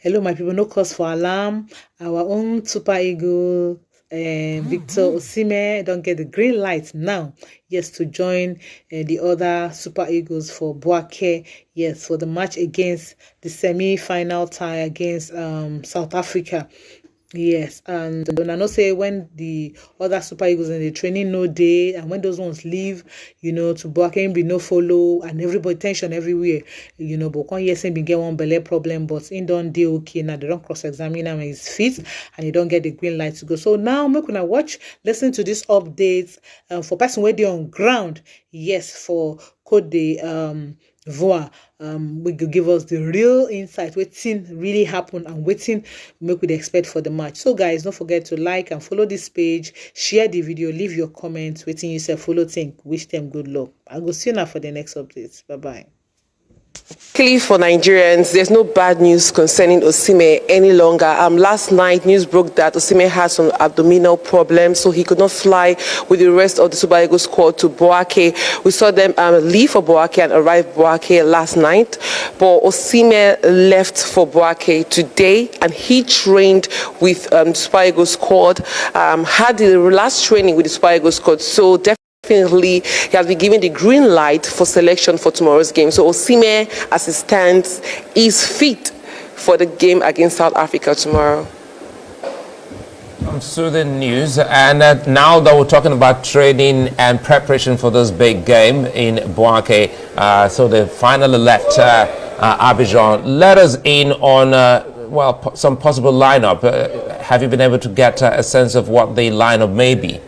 Hello, my people. No cause for alarm. Our own Super Eagle, Victor Osimhen, don't get the green light now. Yes, to join the other Super Eagles for Boake. Yes, for the match against the semi-final tie against South Africa. Yes, and I know say when the other Super Eagles in the training no day, and when those ones leave, to Boaken be no follow, and everybody tension everywhere, but one year saying be get one belly problem, but in don't deal okay now they don't cross-examine him his feet and he don't get the green light to go. So now I'm gonna listen to this updates for person where they on ground, yes, for code the VOA. We could give us the real insight, waiting really happen and waiting make we expect for the match. So guys, don't forget to like and follow this page, share the video, leave your comments, waiting yourself, follow think, wish them good luck. I'll go see you now for the next updates. Bye-bye. Luckily for Nigerians, there's no bad news concerning Osimhen any longer. Last night, news broke that Osimhen had some abdominal problems, so he could not fly with the rest of the Super Eagles squad to Boake. We saw them leave for Boake and arrive Boake last night, but Osimhen left for Boake today, and he trained with the Super Eagles squad, had the last training with the Super Eagles squad, so definitely he has been given the green light for selection for tomorrow's game. So Osimhen, as it stands, is fit for the game against South Africa tomorrow. So the news, and now that we're talking about training and preparation for this big game in Boake, so they finally left Abidjan. Let us in on some possible lineup. Have you been able to get a sense of what the lineup may be?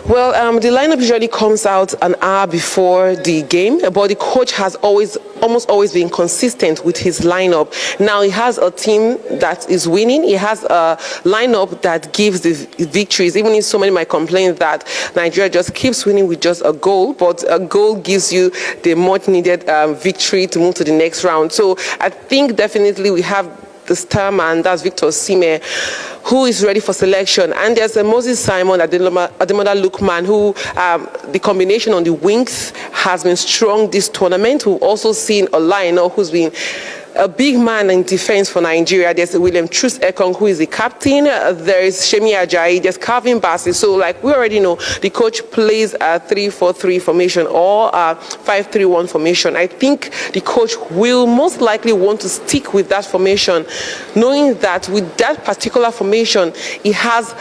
Well, the lineup usually comes out an hour before the game, but the coach has almost always been consistent with his lineup. Now he has a team that is winning. He has a lineup that gives the victories. Even if so many might complain that Nigeria just keeps winning with just a goal, but a goal gives you the much needed victory to move to the next round. So I think definitely we have the star man, that's Victor Osimhen, who is ready for selection. And there's Moses Simon, Ademola Lookman, who the combination on the wings has been strong this tournament. We've also seen Olaino, who's been a big man in defense for Nigeria. There's William Troost Ekong, who is the captain. There is Shemi Ajayi. There's Calvin Bassey. So, like we already know, the coach plays a 3-4-3 formation or a 5-3-1 formation. I think the coach will most likely want to stick with that formation, knowing that with that particular formation, he has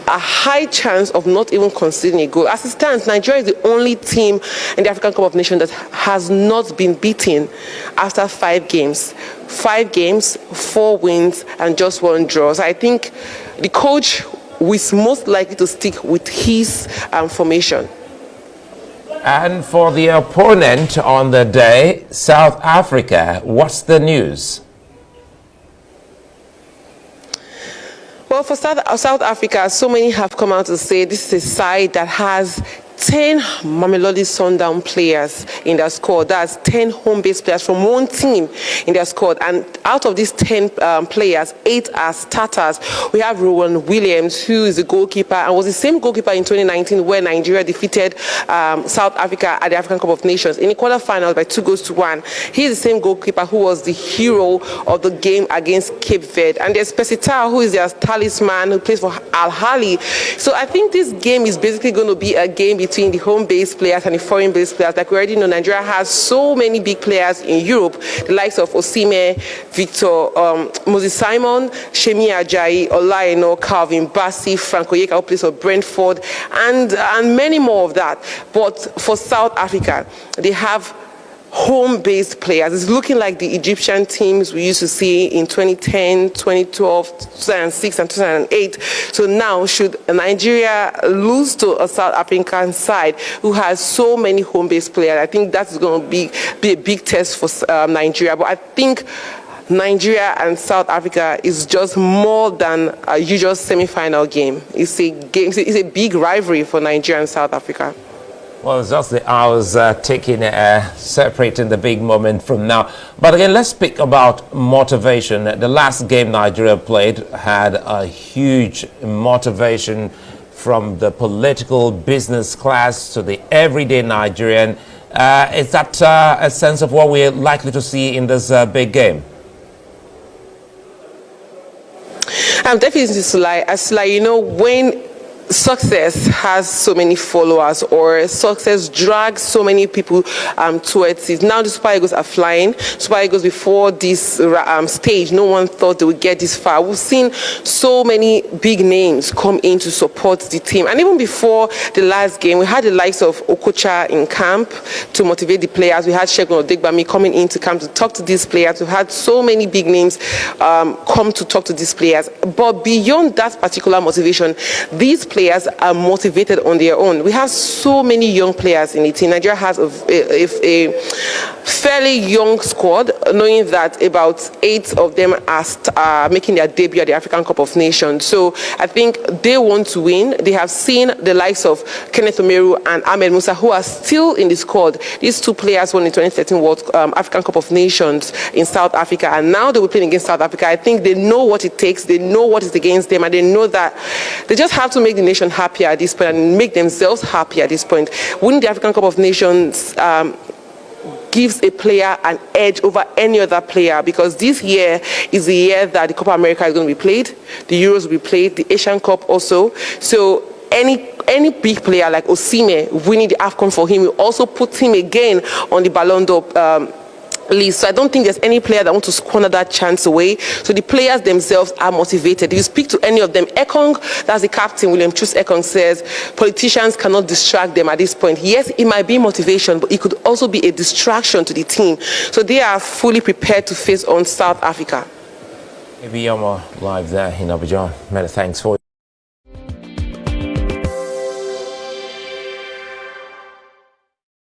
a high chance of not even conceding a goal. As it stands, Nigeria is the only team in the African Cup of Nations that has not been beaten after 5 games. 5 games, 4 wins, and just 1 draw. So I think the coach is most likely to stick with his formation. And for the opponent on the day, South Africa, what's the news? Well, for South Africa, so many have come out to say this is a side that has 10 Mamelodi Sundown players in their squad. That's 10 home-based players from one team in their squad. And out of these 10 players, 8 are starters. We have Rowan Williams, who is a goalkeeper and was the same goalkeeper in 2019 where Nigeria defeated South Africa at the African Cup of Nations in the quarterfinals by 2-1. He's the same goalkeeper who was the hero of the game against Cape Verde. And there's Pesitao, who is their talisman, who plays for Al Ahly. So I think this game is basically going to be a game between the home-based players and the foreign-based players. Like we already know, Nigeria has so many big players in Europe, the likes of Osimhen, Victor, Moses Simon, Shemi Ajayi, Olaino, Calvin Bassey, Franco Yeka, who plays for Brentford, and many more of that. But for South Africa, they have home-based players. It's looking like the Egyptian teams we used to see in 2010, 2012, 2006, and 2008. So now, should Nigeria lose to a South African side who has so many home-based players, I think that's going to be a big test for Nigeria. But I think Nigeria and South Africa is just more than a usual semi-final game. It's a big rivalry for Nigeria and South Africa. Well, it's just the hours separating the big moment from now. But again, let's speak about motivation. The last game Nigeria played had a huge motivation from the political business class to the everyday Nigerian. Is that a sense of what we're likely to see in this big game? I'm definitely Sly, you know, when success has so many followers, or success drags so many people towards it. Now the Super Eagles are flying. Super Eagles, before this stage, no one thought they would get this far. We've seen so many big names come in to support the team, and even before the last game, we had the likes of Okocha in camp to motivate the players. We had Segun Odegbami coming into camp to talk to these players. We've had so many big names come to talk to these players. But beyond that particular motivation, these players are motivated on their own. We have so many young players in the team. Nigeria has a fairly young squad, knowing that about 8 of them are making their debut at the African Cup of Nations. So I think they want to win. They have seen the likes of Kenneth Omeru and Ahmed Musa, who are still in the squad. These 2 players won the 2013 African Cup of Nations in South Africa, and now they will play against South Africa. I think they know what it takes. They know what is against them, and they know that they just have to make the nation happier at this point and make themselves happy at this point. Winning the African Cup of Nations gives a player an edge over any other player, because this year is the year that the Copa America is going to be played, the Euros will be played, the Asian Cup also. So any big player like Osimhen winning the AFCON for him will also put him again on the Ballon d'Or list. So I don't think there's any player that wants to squander that chance away. So the players themselves are motivated. If you speak to any of them, Ekong, that's the captain, William Chus Ekong, says politicians cannot distract them at this point. Yes, it might be motivation, but it could also be a distraction to the team. So they are fully prepared to face on South Africa. Maybe you're more live there in Abidjan. Many thanks for